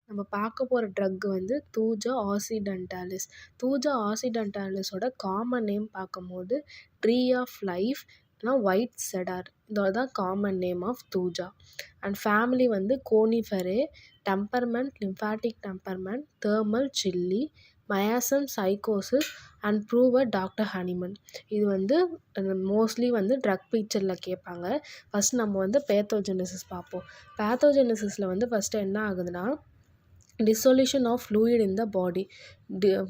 நம்ம பார்க்க போகிற ட்ரக் வந்து தூஜா ஆக்சிடென்டாலிஸ். தூஜா ஆக்சிடென்டாலிஸோட காமன் நேம் பார்க்கும்போது ட்ரீ ஆஃப் லைஃப் இல்லைனா ஒயிட் செடார், இதோட தான் common name of thuja. And family வந்து coniferae, temperament lymphatic temperament, thermal chilly, miasm sycosis and prover doctor Hahnemann. இது வந்து மோஸ்ட்லி வந்து ட்ரக் பிக்சரில் கேட்பாங்க. ஃபஸ்ட் நம்ம வந்து பேத்தோஜெனிசிஸ் பார்ப்போம். பேத்தோஜெனிசிஸில் வந்து ஃபஸ்ட்டு என்ன ஆகுதுன்னா, டிசொல்யூஷன் ஆஃப் ஃப்ளூயிட் இன் த பாடி.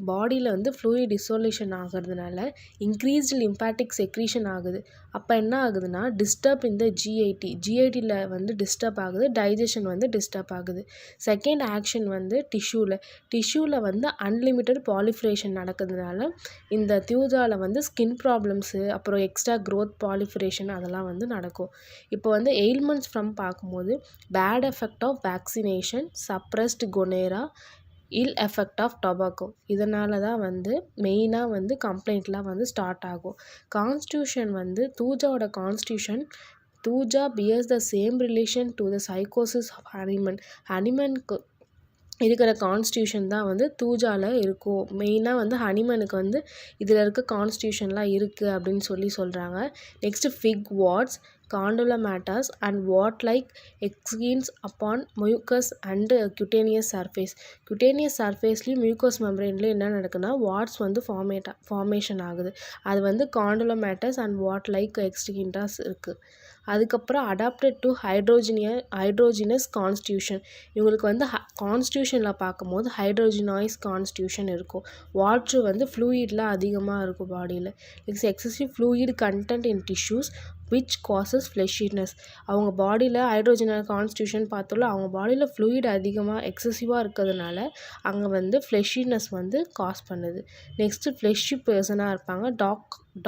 பாடியில் வந்து ஃப்ளூயிட் டிசொல்யூஷன் ஆகிறதுனால இன்க்ரீஸ்டு லிம்ஃபாட்டிக் செக்ரீஷன் ஆகுது. அப்போ என்ன ஆகுதுன்னா, டிஸ்டர்ப் இந்த ஜிஐடியில் வந்து டிஸ்டர்ப் ஆகுது, டைஜஷன் வந்து டிஸ்டர்ப் ஆகுது. செகண்ட் ஆக்ஷன் வந்து டிஷ்யூவில் வந்து அன்லிமிட்டட் பாலிஃப்ரேஷன் நடக்கிறதுனால இந்த தியூஜாவில் வந்து ஸ்கின் ப்ராப்ளம்ஸு, அப்புறம் எக்ஸ்ட்ரா க்ரோத் பாலிஃப்ரேஷன் அதெல்லாம் வந்து நடக்கும். இப்போ வந்து எயில்மெண்ட்ஸ் ஃப்ரம் பார்க்கும்போது bad effect of vaccination, suppressed gonorrhoea, ill effect of tobacco. இதனால தான் வந்து மெயினாக வந்து கம்ப்ளைண்ட்லாம் வந்து ஸ்டார்ட் ஆகும். கான்ஸ்டியூஷன் வந்து தூஜாவோட constitution, thuja bears the same relation to the sycosis of ஹனிமனுக்கு இருக்கிற கான்ஸ்டியூஷன் தான் வந்து தூஜாவில் இருக்கும். மெயினாக வந்து ஹனிமனுக்கு வந்து இதில் இருக்க கான்ஸ்டியூஷன்லாம் இருக்குது அப்படின்னு சொல்கிறாங்க. Next fig warts, condylomatous and wart like excrescences upon mucous and cutaneous surface. Cutaneous சர்ஃபேஸ்லேயும் மியூக்கஸ் மெம்பரேன்லேயும் என்ன நடக்குதுன்னா வாட்ஸ் வந்து ஃபார்மேஷன் ஆகுது. அது வந்து condylomatous and wart like excrescences இருக்குது. அதுக்கப்புறம் அடாப்டட் டு ஹைட்ரோஜினஸ் கான்ஸ்டியூஷன். இவங்களுக்கு வந்து கான்ஸ்டியூஷனில் பார்க்கும்போது ஹைட்ரோஜினாய்ஸ் கான்ஸ்டியூஷன் இருக்கும். வாட்ரு வந்து ஃப்ளூயிடில் அதிகமாக இருக்கும் பாடியில். Next excessive fluid content in tissues which causes fleshiness. அவங்க பாடியில் ஹைட்ரோஜனல் கான்ஸ்டியூஷன் பார்த்தோம்ல, அவங்க பாடியில் ஃப்ளூயிட் அதிகமாக எக்ஸசிவாக இருக்கிறதுனால அங்கே வந்து ஃப்ளெஷினஸ் வந்து காஸ் பண்ணுது. நெக்ஸ்ட்டு ஃப்ளெஷி பர்சனாக இருப்பாங்க.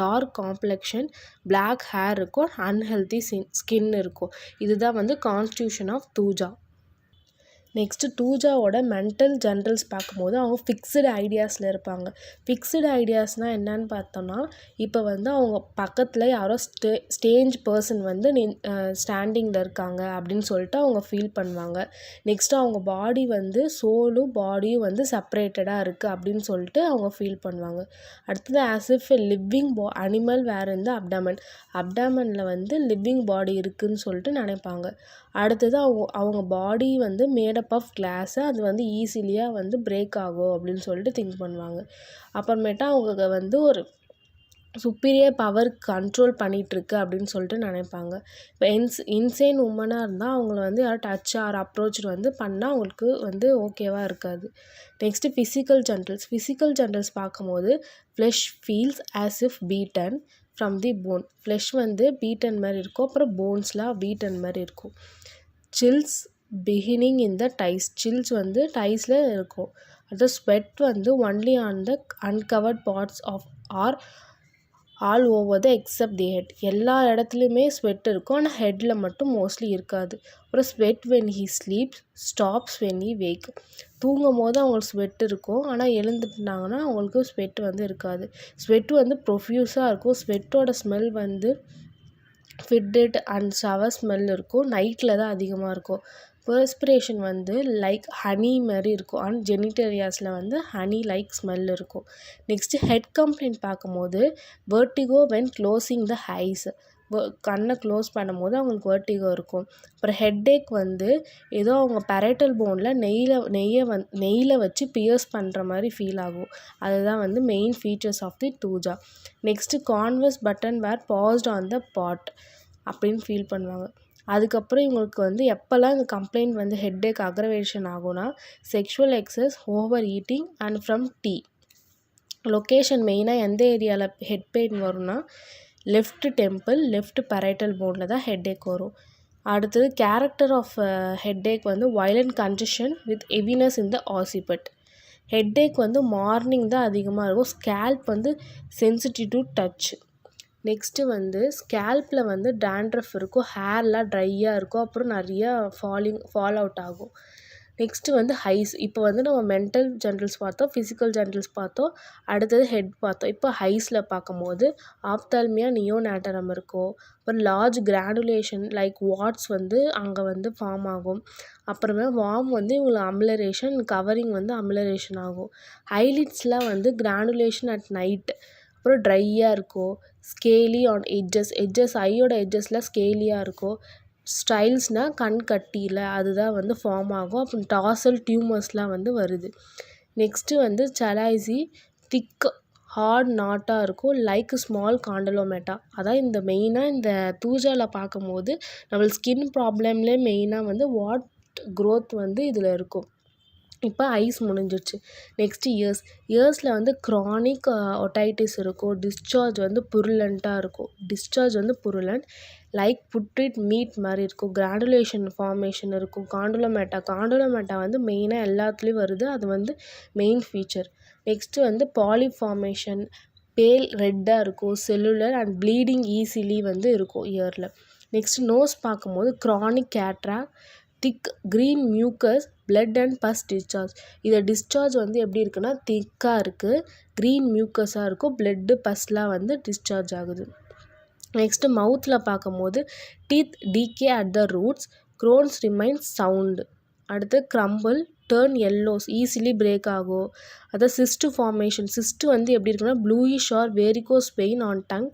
டார்க் காம்ப்ளெக்ஷன், பிளாக் ஹேர் இருக்கும், அன்ஹெல்தி ஸ்கின் இருக்கும். இதுதான் வந்து கான்ஸ்டியூஷன் ஆஃப் தூஜா. நெக்ஸ்ட்டு தூஜாவோட மென்டல் ஜென்ரல்ஸ் பார்க்கும்போது அவங்க ஃபிக்ஸ்டு ஐடியாஸில் இருப்பாங்க. ஃபிக்ஸ்டு ஐடியாஸ்னால் என்னன்னு பார்த்தோன்னா, இப்போ வந்து அவங்க பக்கத்தில் யாரோ ஸ்டேஞ்ச் பர்சன் வந்து ஸ்டாண்டிங்கில் இருக்காங்க அப்படின்னு சொல்லிட்டு அவங்க ஃபீல் பண்ணுவாங்க. நெக்ஸ்ட்டு அவங்க பாடி வந்து சோலும் பாடியும் வந்து செப்பரேட்டடாக இருக்குது அப்படின்னு சொல்லிட்டு அவங்க ஃபீல் பண்ணுவாங்க. அடுத்தது ஆஸ் இஃப் லிவிங் அனிமல் வேர் இன் த அப்டாமனில் வந்து லிவிங் பாடி இருக்குதுன்னு சொல்லிட்டு நினைப்பாங்க. அடுத்தது அவங்க பாடி வந்து மேடப் ஆஃப் கிளாஸு, அது வந்து ஈஸிலியாக வந்து பிரேக் ஆகும் அப்படின்னு சொல்லிட்டு திங்க் பண்ணுவாங்க. அப்புறமேட்டா அவங்க வந்து ஒரு சுப்பீரியர் பவர் கண்ட்ரோல் பண்ணிகிட்ருக்கு அப்படின்னு சொல்லிட்டு நினைப்பாங்க. இப்போ இன்சேன் உமனாக இருந்தால் அவங்கள வந்து யாரும் டச் ஆர் அப்ரோச் வந்து பண்ணால் அவங்களுக்கு வந்து ஓகேவாக இருக்காது. நெக்ஸ்ட்டு ஃபிசிக்கல் ஜென்ரல்ஸ் பார்க்கும்போது flesh feels as if beaten from the bone. Flesh வந்து பீட்டன் மாதிரி இருக்கும், அப்புறம் போன்ஸ்லாம் பீட்டன் மாதிரி இருக்கும். Chills beginning in the thighs. Chills வந்து டைஸில் இருக்கும். அடுத்து ஸ்வெட் வந்து only on the uncovered parts of or all over the except the head. எல்லா இடத்துலையுமே ஸ்வெட் இருக்கும், ஆனால் ஹெட்டில் மட்டும் மோஸ்ட்லி இருக்காது. அப்புறம் sweat when he sleeps, stops when he wake. தூங்கும் போது அவங்களுக்கு ஸ்வெட் இருக்கும், ஆனால் எழுந்துட்டாங்கன்னா அவங்களுக்கு ஸ்வெட் வந்து இருக்காது. ஸ்வெட் வந்து ப்ரொஃப்யூஸாக இருக்கும். ஸ்வெட்டோட ஸ்மெல் வந்து ஃபிட்டட் அண்ட் ஷவர் ஸ்மெல் இருக்கும். நைட்டில் தான் அதிகமாக இருக்கும். பெர்ஸ்பிரேஷன் வந்து லைக் ஹனி மாதிரி இருக்கும், அண்ட் ஜெனிட்டேரியாஸில் வந்து ஹனி லைக் ஸ்மெல் இருக்கும். நெக்ஸ்ட்டு ஹெட் கம்ப்ளைண்ட் பார்க்கும்போது vertigo when closing the eyes. கண்ணை க்ளோஸ் பண்ணும்போது அவங்களுக்கு வெர்டிகோ இருக்கும். அப்புறம் ஹெட்டேக் வந்து ஏதோ அவங்க பேரட்டல் போனில் நெய்யில் வச்சு பியர்ஸ் பண்ணுற மாதிரி ஃபீல் ஆகும். அதுதான் வந்து main features of the thuja. Next converse button where passed on the pot அப்படின்னு ஃபீல் பண்ணுவாங்க. அதுக்கப்புறம் இவங்களுக்கு வந்து எப்போல்லாம் இந்த கம்ப்ளைண்ட் வந்து ஹெட்டேக் அக்ரவேஷன் ஆகும்னா, sexual excess, over eating and from tea. Location மெயினாக எந்த ஏரியாவில் ஹெட் பெயின் வரும்னா, லெஃப்ட் டெம்பிள், லெஃப்ட் பேரட்டல் போனில் தான் ஹெட்டேக் வரும். அடுத்தது கேரக்டர் ஆஃப் ஹெட்டேக் வந்து violent congestion with heaviness in the occiput. Headache வந்து மார்னிங் தான் அதிகமாக இருக்கும். ஸ்கேல்ப் வந்து சென்சிட்டிவ் டு டச். நெக்ஸ்ட்டு வந்து ஸ்கேல்பில் வந்து டேண்ட்ரஃப் இருக்கும், ஹேர்லாம் ட்ரையாக இருக்கும், அப்புறம் நிறையா ஃபால் அவுட் ஆகும். நெக்ஸ்ட்டு வந்து ஹைஸ். இப்போ வந்து நம்ம மென்டல் ஜெனரல்ஸ் பார்த்தோம், ஃபிசிக்கல் ஜெனரல்ஸ் பார்த்தோம், அடுத்தது ஹெட் பார்த்தோம். இப்போ ஹைஸில் பார்க்கும்போது ஆப்தால்மியா நியோநாட்டரம் இருக்கும். அப்புறம் லார்ஜ் கிரானுலேஷன் லைக் வாட்ஸ் வந்து அங்கே வந்து ஃபார்ம் ஆகும். அப்புறமே வார்ம் வந்து இவங்களை அமிலரேஷன், கவரிங் வந்து அமிலரேஷன் ஆகும். ஐலிட்ஸில் வந்து கிரானுலேஷன் அட் நைட். அப்புறம் ட்ரையாக இருக்கும். ஸ்கேலி ஆன் எட்ஜஸ் ஐயோட எட்ஜஸில் ஸ்கேலியாக இருக்கும். ஸ்டைல்ஸ்னால் கண் கட்டியில் அதுதான் வந்து ஃபார்ம் ஆகும். அப்புறம் டார்சல் டியூமர்ஸ்லாம் வந்து வருது. நெக்ஸ்ட்டு வந்து சலாய்சி திக் ஹார்ட் நாட்டாக இருக்கும் லைக் ஸ்மால் காண்டலோமேட்டா. அதான் இந்த மெயினாக இந்த தூஜாவில் பார்க்கும்போது நம்மளுக்கு ஸ்கின் ப்ராப்ளம்லேயே மெயினாக வந்து வாட் க்ரோத் வந்து இதில் இருக்கும். இப்போ ஐஸ் முடிஞ்சிடுச்சு. நெக்ஸ்ட்டு இயர்ஸில் வந்து க்ரானிக் ஒட்டைட்டிஸ் இருக்கும். டிஸ்சார்ஜ் வந்து புருலண்ட்டாக இருக்கும். லைக் புட்ரிட் மீட் மாதிரி இருக்கும். கிரானுலேஷன் ஃபார்மேஷன் இருக்கும். காண்டலோமேட்டா வந்து மெயினாக எல்லாத்துலேயும் வருது. அது வந்து மெயின் ஃபீச்சர். நெக்ஸ்ட்டு வந்து பாலிப் ஃபார்மேஷன் பேல் ரெட்டாக இருக்கும். செல்லுலர் அண்ட் ப்ளீடிங் ஈஸிலி வந்து இருக்கும் இயரில். நெக்ஸ்ட்டு நோஸ் பார்க்கும்போது chronic cataract thick green mucus blood and pus discharge. இதை டிஸ்சார்ஜ் வந்து எப்படி இருக்குன்னா திக்காக இருக்குது, க்ரீன் மியூக்கஸாக இருக்கும், பிளட்டு பஸ்லாம் வந்து டிஸ்சார்ஜ் ஆகுது. நெக்ஸ்ட்டு மவுத்தில் பார்க்கும்போது teeth decay at the roots, crowns remains sound. அடுத்து crumble turn yellows easily break ஆகும். அதாவது சிஸ்ட்டு ஃபார்மேஷன். சிஸ்ட்டு வந்து எப்படி இருக்குன்னா bluish or varicose pain on tongue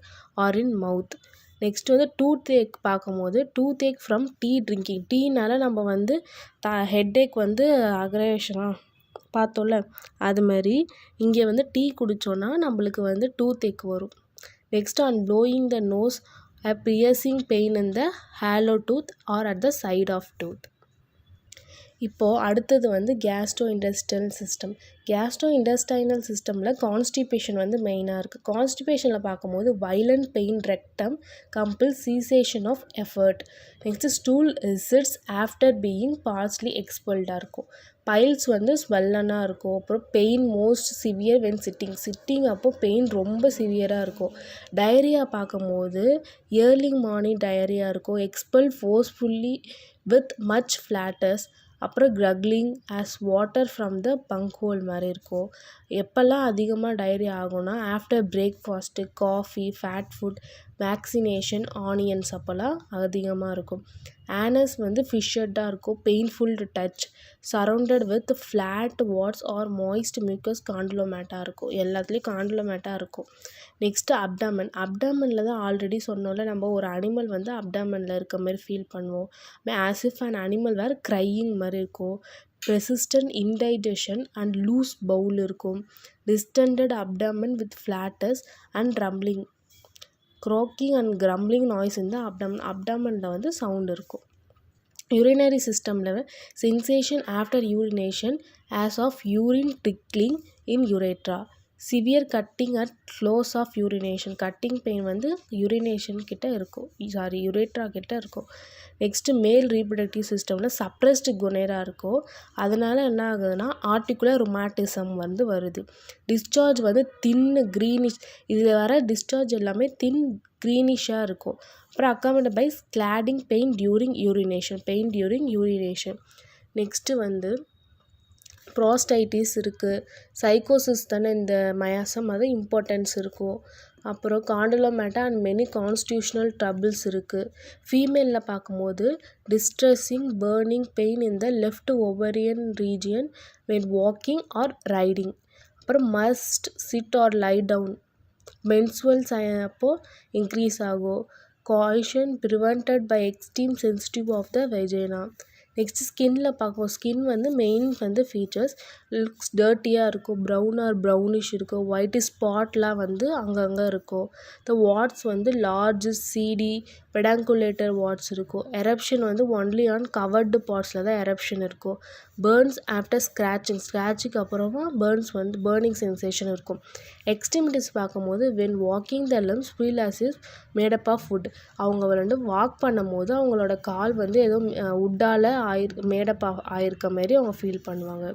or in mouth. Next வந்து டூத் ஏக் பார்க்கும்போது toothache from tea drinking. டீனால் நம்ம வந்து ஹெட் ஏக் வந்து அக்ரவேஷனாக பார்த்தோம்ல, அது மாதிரி இங்கே வந்து டீ குடித்தோன்னா நம்மளுக்கு வந்து டூத் ஏக் வரும். Next on blowing the nose a piercing pain in the hollow tooth or at the side of tooth. இப்போது அடுத்தது வந்து கேஸ்ட்ரோஇன்டெஸ்டைனல் சிஸ்டமில் கான்ஸ்டிபேஷன் வந்து மெயினாக இருக்குது. கான்ஸ்டிபேஷனில் பார்க்கும்போது violent pain rectum compel cessation of effort. Next stool recedes after being partly எக்ஸ்பெல்டாக இருக்கும். பைல்ஸ் வந்து ஸ்வெல்லனாக இருக்கும். அப்புறம் pain most severe when sitting அப்போ பெயின் ரொம்ப சிவியராக இருக்கும். டயரியா பார்க்கும்போது இயர்லி மார்னிங் டயரியா இருக்கும். Expel forcefully with much flatus. அப்புறம் gurgling as water from the bung hole மாதிரி இருக்கும். எப்போல்லாம் அதிகமாக டயரியா ஆகும்னா after breakfast, coffee, fat food, vaccination, onions அப்போல்லாம் அதிகமாக இருக்கும். ஆனஸ் வந்து ஃபிஷர்டாக இருக்கும். Painful to touch, surrounded with flat warts or moist mucous condylomata இருக்கும். எல்லாத்துலேயும் காண்டலோமேட்டா இருக்கும். நெக்ஸ்ட்டு அப்டாமனில் தான் ஆல்ரெடி சொன்னோம்ல, நம்ம ஒரு அனிமல் வந்து அப்டாமனில் இருக்க மாதிரி ஃபீல் பண்ணுவோம். ஆஸ் இஃப் அன் அனிமல் வேறு க்ரையிங் மாதிரி இருக்கும். persistent indigestion and loose bowel இருக்கும். distended abdomen with flatus and rumbling, croaking and grumbling noise in the abdomenல வந்து சவுண்ட் இருக்கும். urinary systemல sensation after urination as of urine trickling in urethra. Severe cutting at close of urination. Cutting pain வந்து urination கிட்ட இருக்கும், யுரேட்ரா கிட்ட இருக்கும். Next மேல் reproductive சிஸ்டமில் சப்ரஸ்டு குனேரா இருக்கும். அதனால் என்ன ஆகுதுன்னா ஆர்டிகுலர் ரொமாட்டிசம் வந்து வருது. டிஸ்சார்ஜ் வந்து தின்னு க்ரீனிஷ், இதில் வர டிஸ்சார்ஜ் எல்லாமே தின் க்ரீனிஷாக இருக்கும். அப்புறம் accommodate by clotting pain during urination. Next வந்து ப்ராஸ்டைட்டிஸ் இருக்குது. சைக்கோசிஸ் தானே இந்த மயாசம், அது இம்பார்ட்டன்ஸ் இருக்கும். அப்புறம் condylomata and many constitutional troubles இருக்குது. ஃபீமேலில் பார்க்கும்போது distressing burning pain in the left ovarian region when walking or riding. அப்புறம் must sit or lie down. Menstrual அப்போது இன்க்ரீஸ் ஆகும். Coition prevented by extreme sensitive of the vagina. Next ஸ்கின்னில் பார்ப்போம். Skin வந்து main வந்து ஃபீச்சர்ஸ் லுக்ஸ் டர்ட்டியாக இருக்கும், brown or brownish இருக்கும், ஒயிட் ஸ்பாட்லாம் வந்து அங்கங்கே இருக்கும். த வாட்ஸ் வந்து லார்ஜ் சீடி பெடாங்குலேட்டர் வாட்ஸ் இருக்கும். எரப்ஷன் வந்து ஒன்லி ஆன் கவர்டு பார்ட்ஸில் தான் எரப்ஷன் இருக்கும். பேர்ன்ஸ் ஆஃப்டர் ஸ்க்ராட்சிங்க்கு அப்புறமா பேர்னிங் சென்சேஷன் இருக்கும். எக்ஸ்ட்ரிமிட்டிஸ் பார்க்கும்போது when walking the limbs feel as is made up of wood. அவங்க வந்து வாக் பண்ணும் போது அவங்களோட கால் வந்து ஏதோ வுட்டால் மேடப் ஆயிருக்க மாதிரி அவங்க ஃபீல் பண்ணுவாங்க.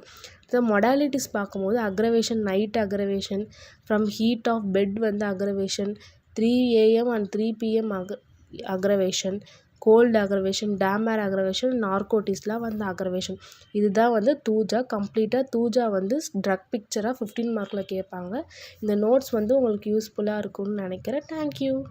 ஸோ மொடாலிட்டிஸ் பார்க்கும்போது aggravation, night aggravation, from heat of bed வந்து aggravation, 3 AM and 3 PM aggravation, cold aggravation, டேமர் அக்ரவேஷன், நார்கோட்டிக்ஸ்லாம் வந்து அக்ரவேஷன். இதுதான் வந்து தூஜா. கம்ப்ளீட்டாக தூஜா வந்து ட்ரக் பிக்சராக 15 மார்க்கில் கேட்பாங்க. இந்த நோட்ஸ் வந்து உங்களுக்கு யூஸ்ஃபுல்லாக இருக்கும்னு நினைக்கிறேன். தேங்க்யூ.